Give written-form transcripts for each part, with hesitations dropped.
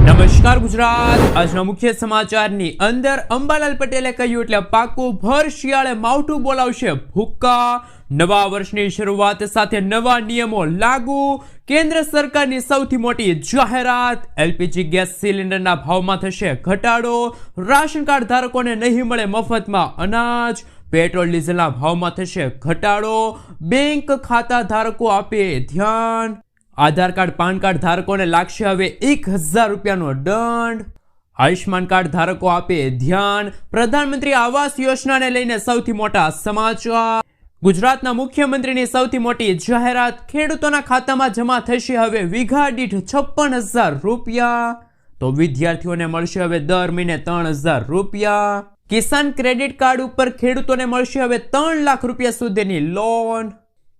નમસ્કાર ગુજરાત। આજના મુખ્ય સમાચારની અંદર અંબાલાલ પટેલે કહ્યું એટલે પાકું ભર શિયાળે માવઠું બોલાવશે ભૂક્કા। નવા વર્ષની શરૂઆત સાથે નવા નિયમો લાગુ। કેન્દ્ર સરકારની સૌથી મોટી જાહેરાત। એલપીજી ગેસ સિલિન્ડરના ભાવમાં થશે ઘટાડો। રાશન કાર્ડ ધારકોને નહીં મળે મફતમાં અનાજ। પેટ્રોલ ડીઝલના ભાવમાં થશે ઘટાડો। બેંક ખાતા ધારકો આપે ધ્યાન। આધાર કાર્ડ પાન કાર્ડ ધારકોને લાગશે હવે 1000 રૂપિયાનો દંડ। આયુષ્માન કાર્ડ ધારકો આપે ધ્યાન। પ્રધાનમંત્રી આવાસ યોજનાને લઈને સૌથી મોટા સમાચાર। ગુજરાતના મુખ્યમંત્રીની સૌથી મોટી જાહેરાત। ખેડૂતોના ખાતામાં જમા થશે હવે વીઘા દીઠ 56,000 રૂપિયા। તો વિદ્યાર્થીઓને મળશે હવે દર મહિને 3,000 રૂપિયા। કિસાન ક્રેડિટ કાર્ડ ઉપર ખેડૂતોને મળશે હવે 3 લાખ રૂપિયા સુધીની લોન।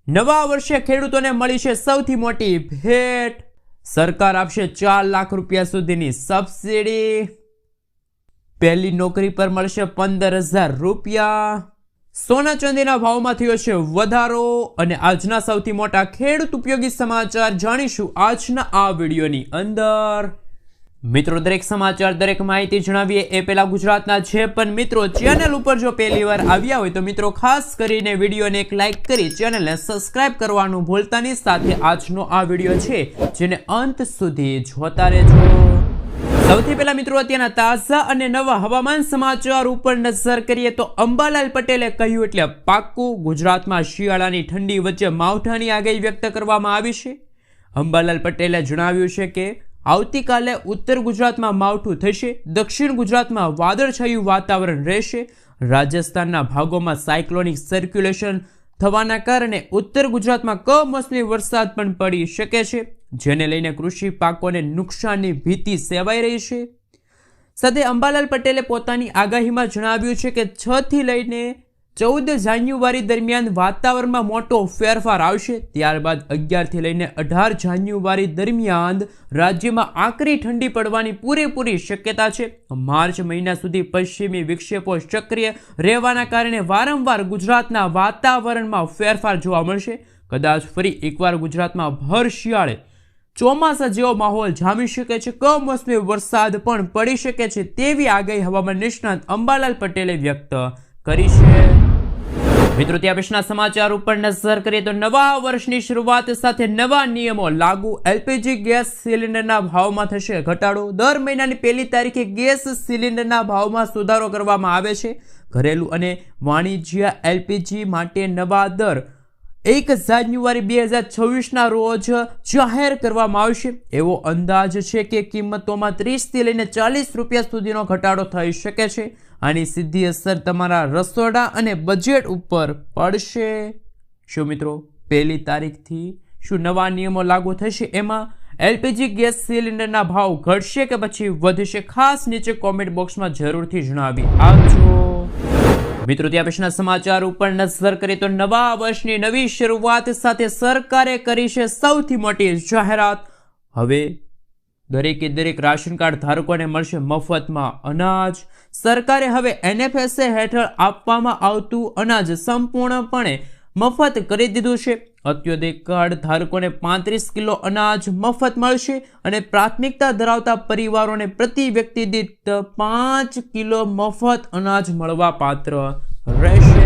નવા વર્ષે ખેડૂતોને મળી છે સૌથી મોટી ભેટ। સરકાર આપશે 4 લાખ રૂપિયા સુધીની સબસિડી। પહેલી નોકરી પર મળશે 15,000 રૂપિયા। સોના ચાંદીના ભાવમાં થયો છે વધારો। અને આજના સૌથી મોટા ખેડૂત ઉપયોગી સમાચાર જાણીશું આજના આ વિડીયોની અંદર। મિત્રો, દરેક સમાચાર દરેક માહિતી જણાવીએ એ પહેલા ગુજરાતના જે પણ મિત્રો ચેનલ ઉપર જો પહેલી વાર આવ્યા હોય તો મિત્રો ખાસ કરીને વિડીયોને એક લાઈક કરી ચેનલને સબસ્ક્રાઇબ કરવાનું ભૂલતા નહીં। સાથે આજનો આ વિડીયો છે જેને અંત સુધી જોતા રહેજો। સૌથી પહેલા મિત્રો અત્યારના તાજા અને નવા હવામાન સમાચાર ઉપર નજર કરીએ તો અંબાલાલ પટેલે કહ્યું એટલે પાક્કું। ગુજરાતમાં શિયાળાની ઠંડી વચ્ચે માવઠાની આગાહી વ્યક્ત કરવામાં આવી છે। અંબાલાલ પટેલે જણાવ્યું છે કે આવતીકાલે ઉત્તર ગુજરાતમાં માવઠું થશે। દક્ષિણ ગુજરાતમાં વાદળછાયું વાતાવરણ રહેશે। રાજસ્થાનના ભાગોમાં સાયક્લોનિક સર્ક્યુલેશન થવાના કારણે ઉત્તર ગુજરાતમાં કમોસમી વરસાદ પણ પડી શકે છે, જેને લઈને કૃષિ પાકોને નુકસાનની ભીતિ સેવાઈ રહી છે। સાથે અંબાલાલ પટેલે પોતાની આગાહીમાં જણાવ્યું છે કે 6 થી લઈને 14 જાન્યુઆરી દરમિયાન વાતાવરણમાં મોટો ફેરફાર આવશે। ત્યારબાદ 11 થી લઈને 18 જાન્યુઆરી દરમિયાન રાજ્યમાં આકરી ઠંડી પડવાની પૂરેપૂરી શક્યતા છે। માર્ચ મહિના સુધી પશ્ચિમી વિક્ષેપો સક્રિય રહેવાના કારણે વારંવાર ગુજરાતના વાતાવરણમાં ફેરફાર જોવા મળશે। કદાચ ફરી એકવાર ગુજરાતમાં ભર શિયાળે ચોમાસા જેવો માહોલ જામી શકે છે। કમોસમી વરસાદ પણ પડી શકે છે તેવી આગાહી હવામાન નિષ્ણાત અંબાલાલ પટેલે વ્યક્ત કરી છે। મિત્રો, ત્યાં પછીના સમાચાર ઉપર નજર કરીએ તો નવા વર્ષની શરૂઆત સાથે નવા નિયમો લાગુ। એલપીજી ગેસ સિલિન્ડરના ભાવમાં થશે ઘટાડો। દર મહિનાની 1લી તારીખે ગેસ સિલિન્ડરના ભાવમાં સુધારો કરવામાં આવે છે। ઘરેલું અને વાણિજ્ય એલપીજી માટે નવા દર 1 જાન્યુઆરી 2026ના રોજ જાહેર કરવામાં આવશે। એવો અંદાજ છે કે કિંમતોમાં 30 થી લઈને 40 રૂપિયા સુધીનો ઘટાડો થઈ શકે છે। આની સીધી અસર તમારા રસોડા અને બજેટ ઉપર પડશે। શું મિત્રો, 1લી તારીખથી શું નવા નિયમો લાગુ થશે? એમાં એલપીજી ગેસ સિલિન્ડરના ભાવ ઘટશે કે પછી વધશે? ખાસ નીચે કોમેન્ટ બોક્સમાં જરૂરથી જણાવી આપજો। મિત્રો, ત્યાં પછીના સમાચાર ઉપર નજર કરીએ તો નવા વર્ષની નવી શરૂઆત સાથે સરકારે કરી છે સૌથી મોટી જાહેરાત। હવે દરેક રાશન કાર્ડ ધારકોને મળશે મફતમાં અનાજ। સરકારે હવે એનએફએસએ હેઠળ આપવામાં આવતું અનાજ સંપૂર્ણપણે મફત કરી દીધું છે। અત્યોદય કાર્ડ ધારકોને 35 કિલો અનાજ મફત મળશે અને પ્રાથમિકતા ધરાવતા પરિવારોને પ્રતિ વ્યક્તિ દીઠ 5 કિલો મફત અનાજ મળવા પાત્ર રહેશે।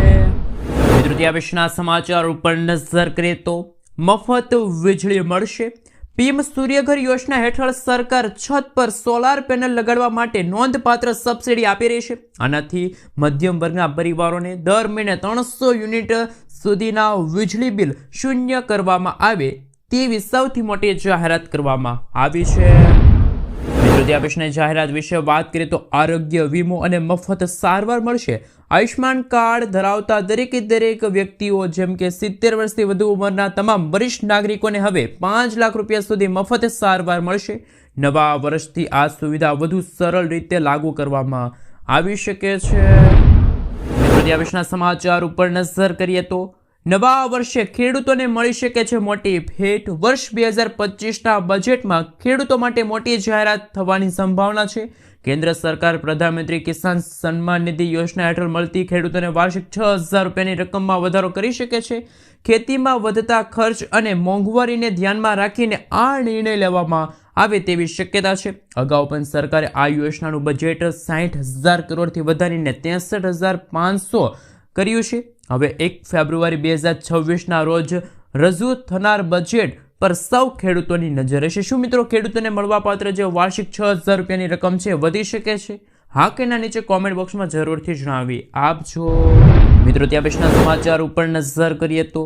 મિત્રો, ત્યાં પછીના સમાચાર ઉપર નજર કરીએ તો મફત વીજળી મળશે। પીએમ સૂર્યઘર યોજના હેઠળ સરકાર છત પર સોલાર પેનલ લગાડવા માટે નોંધપાત્ર સબસિડી આપી રહી છે। આનાથી મધ્યમ વર્ગના પરિવારોને દર મહિને 300 યુનિટ સુધીના વીજળી બિલ શૂન્ય કરવામાં આવે તેવી સૌથી મોટી જાહેરાત કરવામાં આવી છે। મિત્રો, ત્યાં પછીની જાહેરાત વિશે વાત કરીએ તો આરોગ્ય વીમો અને મફત સારવાર મળશે। આયુષ્માન કાર્ડ ધરાવતા દરેક વ્યક્તિઓ જેમ કે 70 વર્ષથી વધુ ઉંમરના તમામ વરિષ્ઠ નાગરિકોને હવે 5 લાખ રૂપિયા સુધી મફત સારવાર મળશે। નવા વર્ષથી આ સુવિધા વધુ સરળ રીતે લાગુ કરવામાં આવી શકે છે। મિત્રો, ત્યાં પછીના સમાચાર ઉપર નજર કરીએ તો નવા વર્ષે ખેડૂતોને મળી શકે છે મોટી ભેટ। વર્ષ 2025ના બજેટમાં ખેડૂતો માટે મોટી જાહેરાત થવાની સંભાવના છે। કેન્દ્ર સરકાર પ્રધાનમંત્રી કિસાન સન્માન નિધિ યોજના હેઠળ મળતી ખેડૂતોને વાર્ષિક 6,000 રૂપિયાની રકમમાં વધારો કરી શકે છે। ખેતીમાં વધતા ખર્ચ અને મોંઘવારીને ધ્યાનમાં રાખીને આ નિર્ણય લેવામાં આવે તેવી શક્યતા છે. અગાઉ પણ સરકારે આ યોજનાનું બજેટ 60,000 કરોડથી વધારીને 63,500 કર્યું છે. હવે 1 ફેબ્રુઆરી 2026ના રોજ રજૂ થનાર બજેટ પર સૌ ખેડૂતોની નજર રહેશે. શું મિત્રો ખેડૂતોને મળવાપાત્ર જે વાર્ષિક 6,000 રૂપિયાની રકમ છે વધી શકે છે? હા કે ના, નીચે કોમેન્ટ બોક્સમાં જરૂરથી જણાવી આપજો. મિત્રો ત્યાં પછીના સમાચાર ઉપર નજર કરીએ તો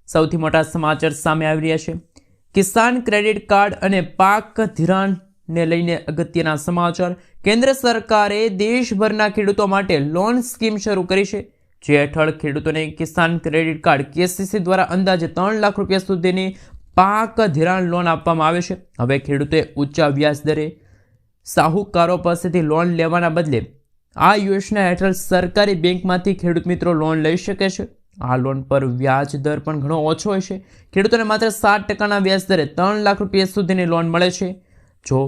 સૌથી મોટા સમાચાર સામે આવી રહ્યા છે. કિસાન ક્રેડિટ કાર્ડ અને પાક ધિરાણને લઈને અગત્યના સમાચાર. કેન્દ્ર સરકારે દેશભરના ખેડૂતો માટે લોન સ્કીમ શરૂ કરી છે, જે હેઠળ ખેડૂતોને કિસાન ક્રેડિટ કાર્ડ KCC દ્વારા અંદાજે 3 લાખ રૂપિયા સુધીની પાક ધિરાણ લોન આપવામાં આવે છે. હવે ખેડૂતોએ ઊંચા વ્યાજ દરે સાહુકારો પાસેથી લોન લેવાના બદલે આ યોજના હેઠળ સરકારી બેંકમાંથી ખેડૂત મિત્રો લોન લઈ શકે છે. આ લોન પર વ્યાજ દર પણ ઘણો ઓછો હોય છે. ખેડૂતોને માત્ર 7% વ્યાજ દરે 3 લાખ રૂપિયા સુધીની લોન મળે છે. જો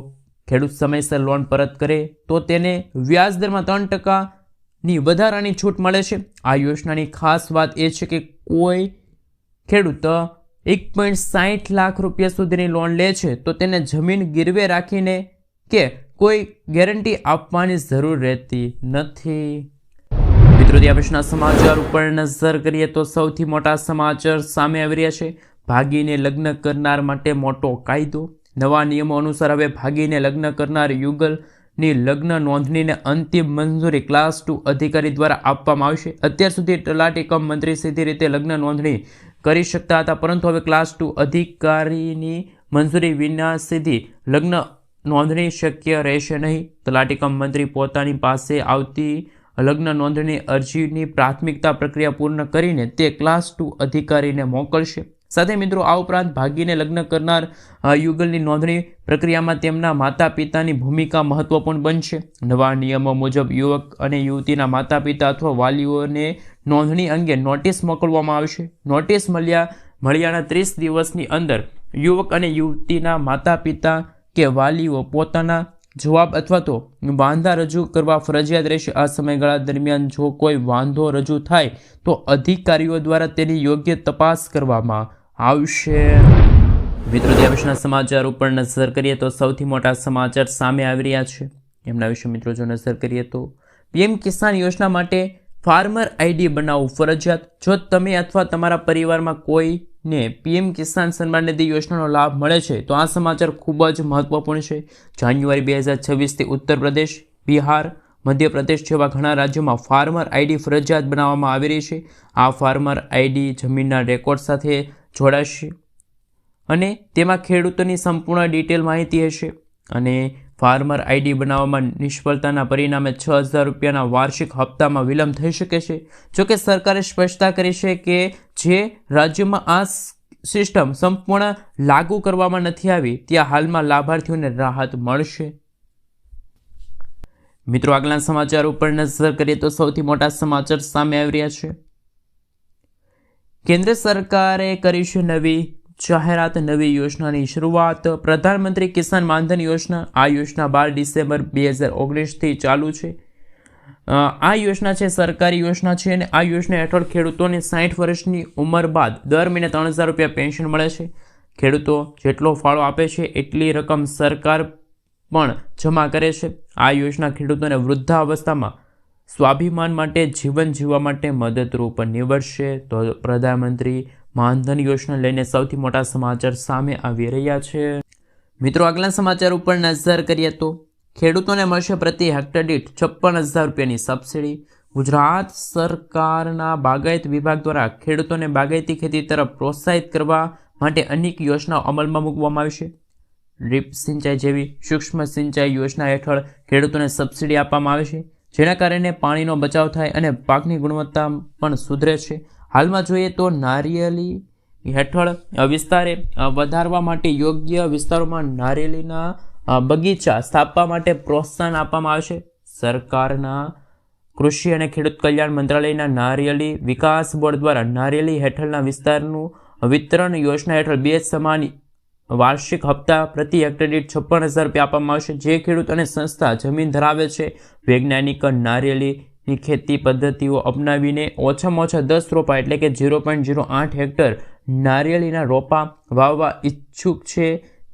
ખેડૂત સમયસર લોન પરત કરે તો તેને વ્યાજ દરમાં 3%ની વધારાની છૂટ મળે છે. આ યોજનાની ખાસ વાત એ છે કે કોઈ ખેડૂત 1.60 લાખ રૂપિયા સુધીની લોન લે છે તો તેને જમીન ગીરવે રાખીને કે કોઈ ગેરંટી આપવાની જરૂર રહેતી નથી. મિત્રો ત્યાં પછીના સમાચાર ઉપર નજર કરીએ તો સૌથી મોટા સમાચાર સામે આવી રહ્યા છે. ભાગીને લગ્ન કરનાર માટે મોટો કાયદો. નવા નિયમો અનુસાર હવે ભાગીને લગ્ન કરનાર યુગલની લગ્ન નોંધણીને અંતિમ મંજૂરી ક્લાસ 2 અધિકારી દ્વારા આપવામાં આવશે. અત્યાર સુધી તલાટી કમ મંત્રી સીધી રીતે લગ્ન નોંધણી કરી શકતા હતા, પરંતુ હવે ક્લાસ 2 અધિકારીની મંજૂરી વિના સીધી લગ્ન નોંધણી શક્ય રહેશે નહીં. તલાટી કમ મંત્રી પોતાની પાસે આવતી લગ્ન નોંધણી અરજીની પ્રાથમિકતા પ્રક્રિયા પૂર્ણ કરીને તે ક્લાસ 2 અધિકારીને મોકલશે. સાથે મિત્રો આ ઉપરાંત ભાગીને લગ્ન કરનાર યુગલની નોંધણી પ્રક્રિયામાં તેમના માતા પિતાની ભૂમિકા મહત્વપૂર્ણ બનશે. નવા નિયમો મુજબ યુવક અને યુવતીના માતા પિતા અથવા વાલીઓને નોંધણી અંગે નોટિસ મોકલવામાં આવશે. નોટિસ મળ્યાના 30 દિવસની અંદર યુવક અને યુવતીના માતા પિતા કે વાલીઓ પોતાના જવાબ અથવા તો વાંધા રજૂ કરવા ફરજિયાત રહેશે. આ સમયગાળા દરમિયાન જો કોઈ વાંધો રજૂ થાય તો અધિકારીઓ દ્વારા તેની યોગ્ય તપાસ કરવામાં આવશે. મિત્રો ત્યાં પછીના સમાચાર ઉપર નજર કરીએ તો સૌથી મોટા સમાચાર સામે આવી રહ્યા છે. એમના વિશે મિત્રો જો નજર કરીએ તો PM કિસાન યોજના માટે ફાર્મર ID બનાવવું ફરજિયાત. જો તમે અથવા તમારા પરિવારમાં કોઈને PM કિસાન સન્માન નિધિ યોજનાનો લાભ મળે છે તો આ સમાચાર ખૂબ જ મહત્વપૂર્ણ છે. જાન્યુઆરી 2026થી ઉત્તર પ્રદેશ, બિહાર, મધ્યપ્રદેશ જેવા ઘણા રાજ્યોમાં ફાર્મર ID ફરજિયાત બનાવવામાં આવી રહી છે. આ ફાર્મર ID જમીનના રેકોર્ડ સાથે જોડાશે અને તેમાં ખેડૂતોની સંપૂર્ણ ડિટેલ માહિતી હશે. અને ફાર્મર ID બનાવવામાં નિષ્ફળતાના પરિણામે 6,000 રૂપિયાના વાર્ષિક હપ્તામાં વિલંબ થઈ શકે છે. જોકે સરકારે સ્પષ્ટતા કરી છે કે જે રાજ્યોમાં આ સિસ્ટમ સંપૂર્ણ લાગુ કરવામાં નથી આવી ત્યાં હાલમાં લાભાર્થીઓને રાહત મળશે. મિત્રો આગળના સમાચાર ઉપર નજર કરીએ તો સૌથી મોટા સમાચાર સામે આવી રહ્યા છે. કેન્દ્ર સરકારે કરી છે નવી જાહેરાત, નવી યોજનાની શરૂઆત. પ્રધાનમંત્રી કિસાન માનધન યોજના. આ યોજના 12 ડિસેમ્બર 2019થી ચાલુ છે. આ યોજના છે સરકારી યોજના છે અને આ યોજના હેઠળ ખેડૂતોને 60 વર્ષની ઉંમર બાદ દર મહિને 3,000 રૂપિયા પેન્શન મળે છે. ખેડૂતો જેટલો ફાળો આપે છે એટલી રકમ સરકાર પણ જમા કરે છે. આ યોજના ખેડૂતોને વૃદ્ધાવસ્થામાં સ્વાભિમાન માટે જીવન જીવવા માટે મદદરૂપ નીવડશે. તો પ્રધાનમંત્રી માનધન યોજના લઈને સૌથી મોટા સમાચાર સામે આવી રહ્યા છે. મિત્રો આગલા સમાચાર ઉપર નજર કરીએ તો ખેડૂતોને મળશે પ્રતિ હેક્ટર દીઠ 56,000 રૂપિયાની સબસિડી. ગુજરાત સરકારના બાગાયત વિભાગ દ્વારા ખેડૂતોને બાગાયતી ખેતી તરફ પ્રોત્સાહિત કરવા માટે અનેક યોજનાઓ અમલમાં મૂકવામાં આવી છે. ડ્રીપ સિંચાઈ જેવી સૂક્ષ્મ સિંચાઈ યોજના હેઠળ ખેડૂતોને સબસિડી આપવામાં આવે છે, જેના કારણે પાણીનો બચાવ થાય અને પાકની ગુણવત્તા પણ સુધરે છે. હાલમાં જોઈએ તો નારિયેળી હેઠળ વિસ્તારે વધારવા માટે યોગ્ય વિસ્તારોમાં નારિયેળીના બગીચા સ્થાપવા માટે પ્રોત્સાહન આપવામાં આવશે. સરકારના કૃષિ અને ખેડૂત કલ્યાણ મંત્રાલયના નારિયેળી વિકાસ બોર્ડ દ્વારા નારિયેળી હેઠળના વિસ્તારનું વિતરણ યોજના હેઠળ 2 સમાન વાર્ષિક હપ્તા પ્રતિ હેક્ટર દીઠ 56,000 રૂપિયા આપવામાં આવશે. જે ખેડૂત અને સંસ્થા જમીન ધરાવે છે વૈજ્ઞાનિક નારિયેળીની ખેતી પદ્ધતિઓ અપનાવીને ઓછામાં ઓછા 10 રોપા એટલે કે 0.08 હેક્ટર નારિયેળીના રોપા વાવવા ઈચ્છુક છે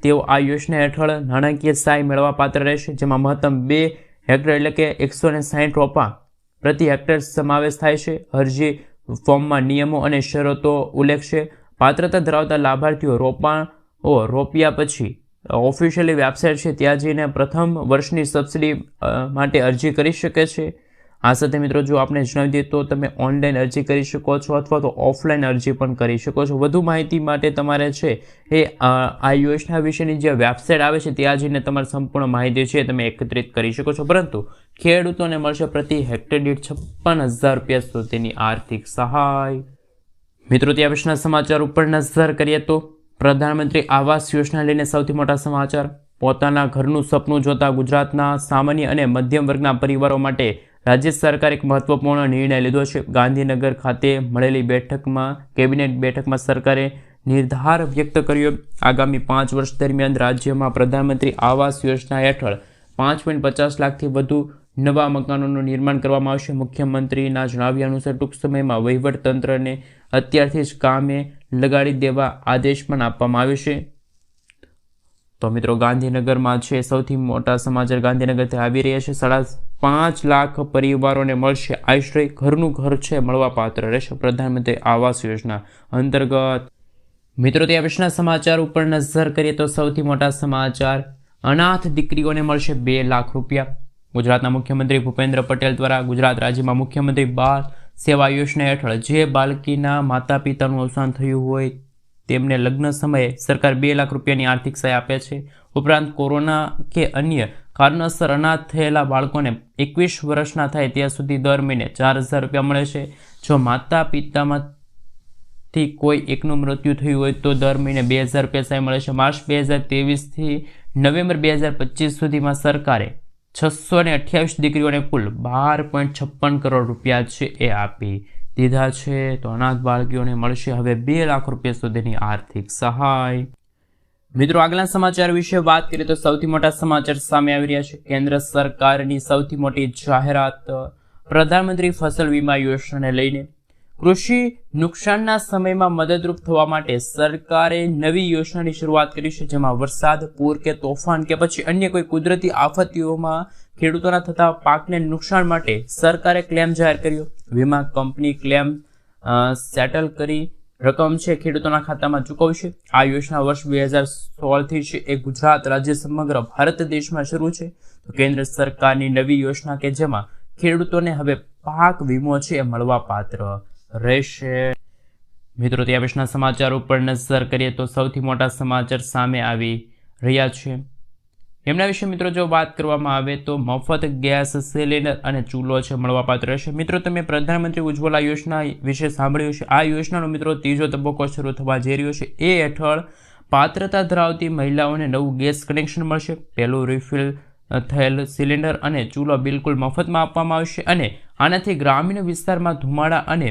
તેઓ આ યોજના હેઠળ નાણાકીય સહાય મેળવવા પાત્ર રહેશે, જેમાં મહત્તમ 2 હેક્ટર એટલે કે 160 રોપા પ્રતિ હેક્ટર સમાવેશ થાય છે. અરજી ફોર્મમાં નિયમો અને શરતો ઉલ્લેખ છે. પાત્રતા ધરાવતા લાભાર્થીઓ રોપ્યા પછી ઓફિશિયલી વેબસાઇટ છે ત્યાં જઈને પ્રથમ વર્ષની સબસિડી માટે અરજી કરી શકે છે. આ સાથે મિત્રો જો આપણે જણાવી દઈએ તો તમે ઓનલાઈન અરજી કરી શકો છો અથવા તો ઓફલાઈન અરજી પણ કરી શકો છો. વધુ માહિતી માટે તમારે છે એ આ યોજના વિશેની જે વેબસાઇટ આવે છે ત્યાં જઈને તમારી સંપૂર્ણ માહિતી છે તમે એકત્રિત કરી શકો છો. પરંતુ ખેડૂતોને મળશે પ્રતિ હેક્ટર દીઠ 56,000 રૂપિયા સુધીની આર્થિક સહાય. મિત્રો ત્યાં પછીના સમાચાર ઉપર નજર કરીએ તો પ્રધાનમંત્રી આવાસ યોજના લઈને સૌથી મોટા સમાચાર. પોતાના ઘરનું સપનું જોતા ગુજરાતના સામાન્ય અને મધ્યમ વર્ગના પરિવારો માટે રાજ્ય સરકારે એક મહત્વપૂર્ણ નિર્ણય લીધો છે. ગાંધીનગર ખાતે મળેલી કેબિનેટ બેઠકમાં સરકારે નિર્ધાર વ્યક્ત કર્યો. આગામી 5 વર્ષ દરમિયાન રાજ્યમાં પ્રધાનમંત્રી આવાસ યોજના હેઠળ 5.50 લાખથી વધુ નવા મકાનોનું નિર્માણ કરવામાં આવશે. મુખ્યમંત્રીના જણાવ્યા અનુસાર ટૂંક સમયમાં વહીવટતંત્રને અત્યારથી જ કામે લગાડી દેવા આદેશ પણ આપવામાં આવ્યો છે. તો મિત્રો ગાંધીનગરમાં છે સૌથી મોટા સમાચાર ગાંધીનગરથી આવી રહ્યા છે. 5.5 લાખ પરિવારોને મળશે આશ્રય. ઘરનું ઘર છે મળવા પાત્ર રહેશે પ્રધાનમંત્રી આવાસ યોજના અંતર્ગત. મિત્રો ત્યાં પછીના સમાચાર ઉપર નજર કરીએ તો સૌથી મોટા સમાચાર. અનાથ દીકરીઓને મળશે 2 લાખ રૂપિયા. ગુજરાતના મુખ્યમંત્રી ભૂપેન્દ્ર પટેલ દ્વારા ગુજરાત રાજ્યમાં મુખ્યમંત્રી બાળ સેવા યોજના હેઠળ જે બાળકીના માતા પિતાનું અવસાન થયું હોય તેમને લગ્ન સમયે સરકાર 2 લાખ રૂપિયાની આર્થિક સહાય આપે છે. ઉપરાંત કોરોના કે અન્ય કારણોસર અનાથ થયેલા બાળકોને 21 વર્ષના થાય ત્યાં સુધી દર મહિને 4,000 રૂપિયા મળે છે. જો માતા પિતામાંથી કોઈ એકનું મૃત્યુ થયું હોય તો દર મહિને 2,000 રૂપિયા સહાય મળે છે. માર્ચ 2023થી નવેમ્બર 2025 સુધીમાં સરકારે 628 દીકરીઓને કુલ 12.56 કરોડ રૂપિયા છે એ આપી દીધા છે. તો અનાથ બાળકીઓને મળશે હવે 2 લાખ રૂપિયા સુધીની આર્થિક સહાય. મિત્રો આગલા સમાચાર વિશે વાત કરીએ તો સૌથી મોટા સમાચાર સામે આવી રહ્યા છે. કેન્દ્ર સરકારની સૌથી મોટી જાહેરાત. પ્રધાનમંત્રી ફસલ વીમા યોજનાને લઈને કૃષિ નુકસાનના સમયમાં મદદરૂપ થવા માટે સરકારે નવી યોજનાની શરૂઆત કરી છે, જેમાં વરસાદ, પૂર કે તોફાન કે પછી અન્ય કોઈ કુદરતી આફતીઓમાં ખેડૂતોના થતા પાકને નુકસાન માટે સરકારે ક્લેમ જાહેર કર્યો. વીમા કંપની ક્લેમ સેટલ કરી રકમ છે ખેડૂતોના ખાતામાં ચૂકવશે. આ યોજના વર્ષ 2016થી છે એ ગુજરાત રાજ્ય સમગ્ર ભારત દેશમાં શરૂ છે. તો કેન્દ્ર સરકારની નવી યોજના કે જેમાં ખેડૂતોને હવે પાક વીમો છે એ મળવા પાત્ર રહેશે. મિત્રો ત્યાં પછીના સમાચાર ઉપર નજર કરીએ તો સૌથી મોટા સમાચાર સામે આવી રહ્યા છે. એમના વિશે મિત્રો જો વાત કરવામાં આવે તો મફત ગેસ સિલિન્ડર અને ચૂલો છે મળવાપાત્ર રહેશે. મિત્રો તમે પ્રધાનમંત્રી ઉજ્જવલા યોજના વિશે સાંભળ્યું છે. આ યોજનાનો મિત્રો 3જો તબક્કો શરૂ થવા જઈ રહ્યો છે. એ હેઠળ પાત્રતા ધરાવતી મહિલાઓને નવું ગેસ કનેક્શન મળશે. પહેલું રિફિલ થયેલ સિલિન્ડર અને ચૂલો બિલકુલ મફતમાં આપવામાં આવશે અને આનાથી ગ્રામીણ વિસ્તારમાં ધુમાડા અને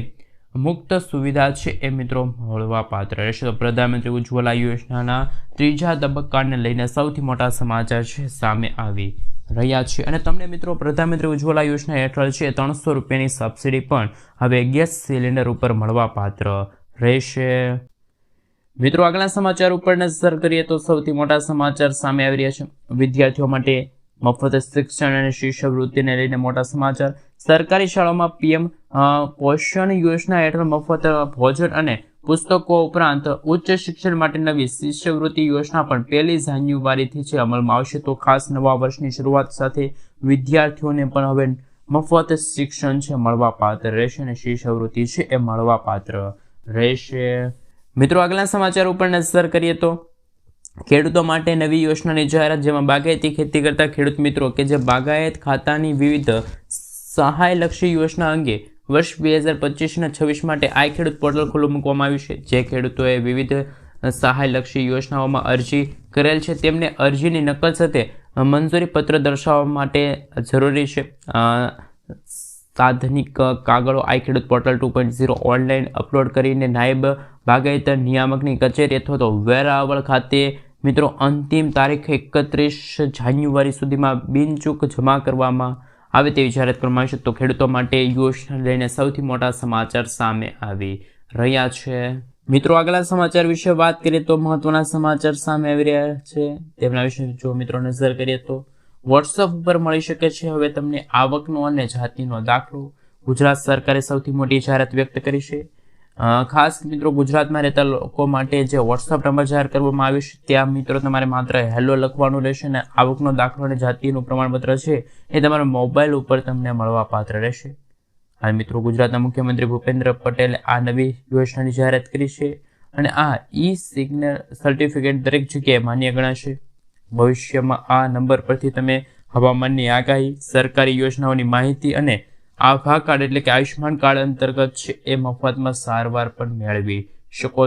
મુક્ત સુવિધા છે એ મિત્રો મળવા પાત્ર રહેશે. તો પ્રધાનમંત્રી ઉજ્જવલા યોજનાના 3જા તબક્કાને લઈને સૌથી મોટા સમાચાર છે સામે આવી રહ્યા છે. અને તમને મિત્રો પ્રધાનમંત્રી ઉજ્જવલા યોજના હેઠળ છે 300 રૂપિયાની સબસિડી પણ હવે ગેસ સિલિન્ડર ઉપર મળવા પાત્ર રહેશે. મિત્રો આગલા સમાચાર ઉપર નજર કરીએ તો સૌથી મોટા સમાચાર સામે આવી રહ્યા છે. વિદ્યાર્થીઓ માટે મફત શિક્ષણ અને શિષ્યવૃત્તિને લઈને મોટા સમાચાર. સરકારી શાળાઓમાં પીએમ પોષણ યોજના હેઠળ મફત ભોજન અને પુસ્તકો ઉપરાંત ઉચ્ચ શિક્ષણ માટે નવી શિષ્યવૃત્તિ યોજના પણ 1 જાન્યુઆરીથી છે અમલમાં આવશે. તો ખાસ નવા વર્ષની શરૂઆત સાથે વિદ્યાર્થીઓને પણ હવે મફત શિક્ષણ છે મળવા પાત્ર રહેશે અને શિષ્યવૃત્તિ છે એ મળવા પાત્ર રહેશે. મિત્રો આગલા સમાચાર ઉપર નજર કરીએ તો ખેડૂતો માટે નવી યોજનાની જાહેરાત, જેમાં બાગાયતી ખેતી કરતા ખેડૂત મિત્રો કે જે બાગાયત ખાતાની વિવિધ સહાયલક્ષી યોજના અંગે વર્ષ 2025 અને 26 માટે આ ખેડૂત પોર્ટલ ખુલ્લું મૂકવામાં આવ્યું છે. જે ખેડૂતોએ વિવિધ સહાયલક્ષી યોજનાઓમાં અરજી કરેલ છે તેમને અરજીની નકલ સાથે મંજૂરી પત્ર દર્શાવવા માટે જરૂરી છે. સાધનિક કાગળો આ ખેડૂત પોર્ટલ 2.0 ઓનલાઈન અપલોડ કરીને નાયબ બાગાયતર નિયામકની કચેરી અથવા તો વેરાવળ ખાતે મિત્રો અંતિમ તારીખ 31 જાન્યુઆરી સુધીમાં બિનચૂક જમા કરવામાં આવે તેવી જાહેરાત કરવામાં આવી છે. તો ખેડૂતો માટે યોજના લઈને સૌથી મોટા સમાચાર સામે આવી રહ્યા છે. મિત્રો આગલા સમાચાર વિશે વાત કરીએ તો મહત્વના સમાચાર સામે આવી રહ્યા છે તેમના વિશે જો મિત્રો નજર કરીએ તો વોટ્સઅપ ઉપર મળી શકે છે હવે તમને આવકનો અને જાતિનો દાખલો. ગુજરાત સરકારે સૌથી મોટી જાહેરાત વ્યક્ત કરી છે. ખાસ મિત્રો ગુજરાતમાં રહેતા લોકો માટે જે વોટ્સઅપ નંબર જાહેર કરવામાં આવ્યો છે ત્યાં મિત્રો તમારે માત્ર હેલો લખવાનું રહેશે અને આવકનો દાખલો અને જાતિનું પ્રમાણપત્ર છે એ તમારા મોબાઈલ ઉપર તમને મળવા પાત્ર રહેશે. અને મિત્રો ગુજરાતના મુખ્યમંત્રી ભૂપેન્દ્ર પટેલે આ નવી યોજનાની જાહેરાત કરી છે અને આ સિગ્નલ સર્ટિફિકેટ દરેક જગ્યાએ માન્ય ગણાશે. ભવિષ્યમાં આ નંબર પરથી તમે હવામાનની આગાહી, સરકારી યોજનાઓની માહિતી અને આભા કાર્ડ એટલે કે આયુષ્યમાન કાર્ડ અંતર્ગત છે એ મફતમાં સારવાર પણ મેળવી શકો.